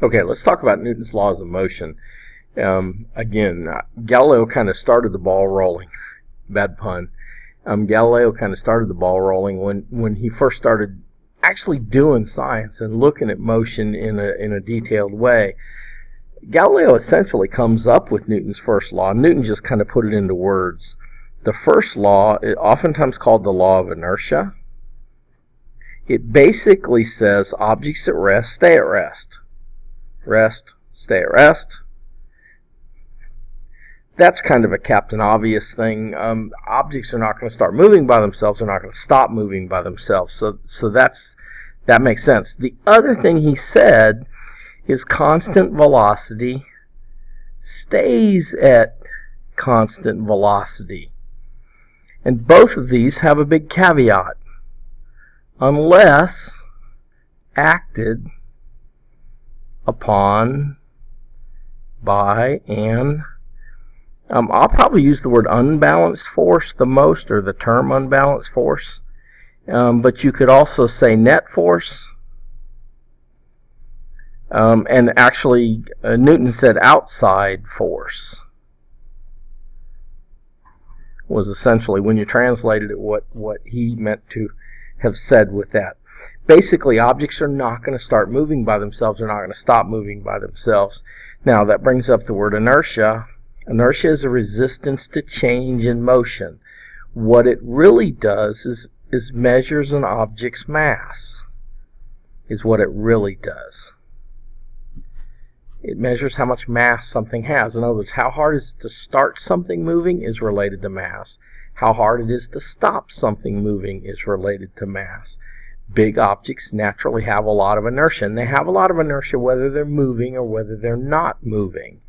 Okay, let's talk about Newton's laws of motion. Again, Galileo kind of started the ball rolling. Bad pun. Galileo kind of started the ball rolling when he first started actually doing science and looking at motion in a detailed way. Galileo essentially comes up with Newton's first law. Newton just kind of put it into words. The first law is oftentimes called the law of inertia. It basically says objects at rest stay at rest. Rest, stay at rest. That's kind of a Captain Obvious thing. Objects are not going to start moving by themselves. They're not going to stop moving by themselves. So that makes sense. The other thing he said is constant velocity stays at constant velocity. And both of these have a big caveat. Unless acted upon by an I'll probably use the word unbalanced force the most, or the term unbalanced force, but you could also say net force, and actually Newton said outside force was essentially, when you translated it, what he meant to have said with that. Basically, objects are not going to start moving by themselves. They're not going to stop moving by themselves. Now, that brings up the word inertia. Inertia is a resistance to change in motion. What it really does is measures an object's mass, is what it really does. It measures how much mass something has. In other words, how hard is it to start something moving is related to mass. How hard it is to stop something moving is related to mass. Big objects naturally have a lot of inertia, and they have a lot of inertia whether they're moving or whether they're not moving.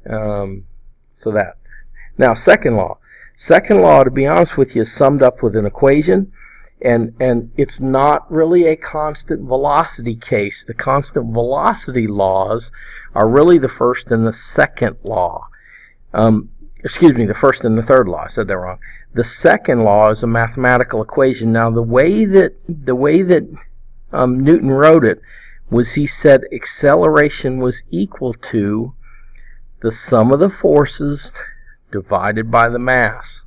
So that. Now, second law. Second law, to be honest with you, is summed up with an equation, and it's not really a constant velocity case. The constant velocity laws are really the first and the second law. The first and the third law. I said that wrong. The second law is a mathematical equation. Now, the way that Newton wrote it was, he said acceleration was equal to the sum of the forces divided by the mass.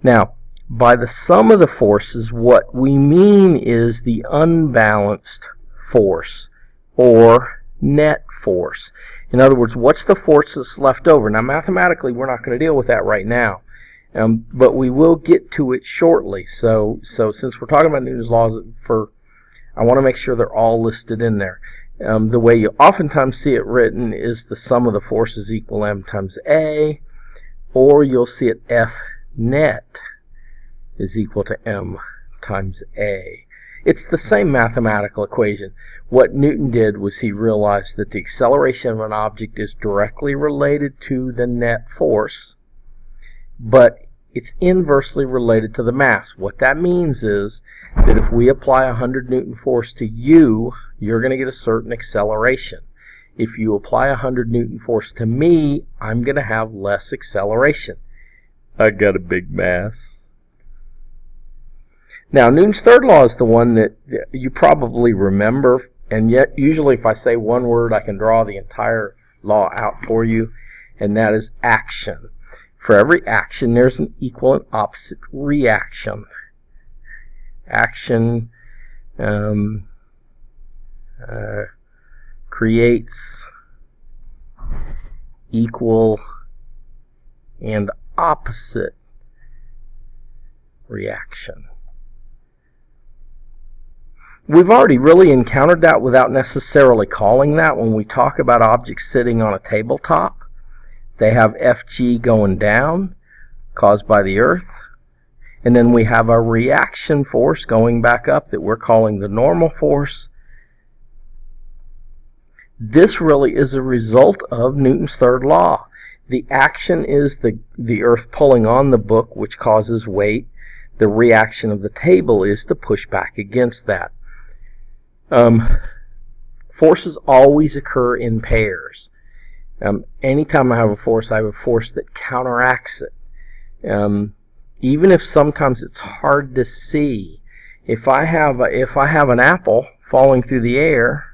Now, by the sum of the forces, what we mean is the unbalanced force, or net force. In other words, what's the force that's left over? Now, mathematically, we're not going to deal with that right now, but we will get to it shortly. So since we're talking about Newton's laws, I want to make sure they're all listed in there. The way you oftentimes see it written is the sum of the forces equal m times a, or you'll see it F net is equal to m times a. It's the same mathematical equation. What Newton did was he realized that the acceleration of an object is directly related to the net force, but it's inversely related to the mass. What that means is that if we apply a 100 Newton force to you, you're going to get a certain acceleration. If you apply a 100 Newton force to me, I'm going to have less acceleration. I got a big mass. Now, Newton's third law is the one that you probably remember, and yet usually if I say one word, I can draw the entire law out for you, and that is action. For every action, there's an equal and opposite reaction. Action creates equal and opposite reaction. We've already really encountered that without necessarily calling that when we talk about objects sitting on a tabletop. They have Fg going down, caused by the Earth, and then we have a reaction force going back up that we're calling the normal force. This really is a result of Newton's third law. The action is the Earth pulling on the book, which causes weight. The reaction of the table is to push back against that. Forces always occur in pairs. Anytime I have a force, I have a force that counteracts it. Even if sometimes it's hard to see. If I have an apple falling through the air,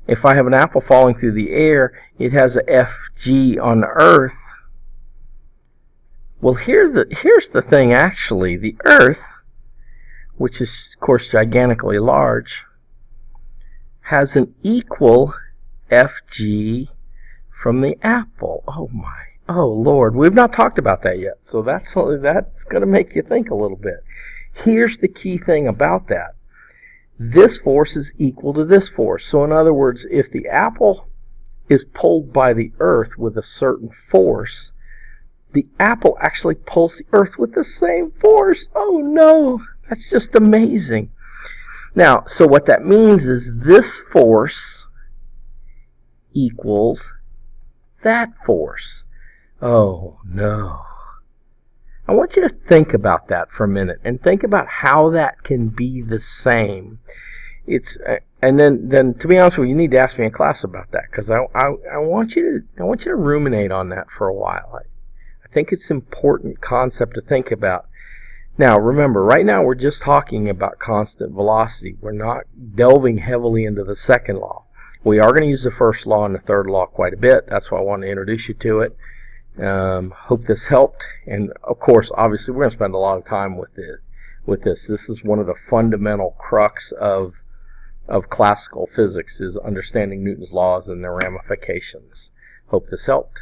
if I have an apple falling through the air, it has a FG on the earth. Well, here's the thing actually. The earth, which is of course gigantically large, has an equal FG from the apple. Oh Lord, we've not talked about that yet. So that's going to make you think a little bit. Here's the key thing about that. This force is equal to this force. So in other words, if the apple is pulled by the earth with a certain force, the apple actually pulls the earth with the same force. Oh no, that's just amazing. Now, so what that means is this force equals that force. Oh no. I want you to think about that for a minute and think about how that can be the same. And then to be honest with you, you need to ask me in class about that, because I want you to ruminate on that for a while. I think it's an important concept to think about. Now remember, right now we're just talking about constant velocity. We're not delving heavily into the second law. We are going to use the first law and the third law quite a bit. That's why I wanted to introduce you to it. Hope this helped, and of course obviously we're going to spend a lot of time with this. This is one of the fundamental crux of classical physics, is understanding Newton's laws and their ramifications. Hope this helped.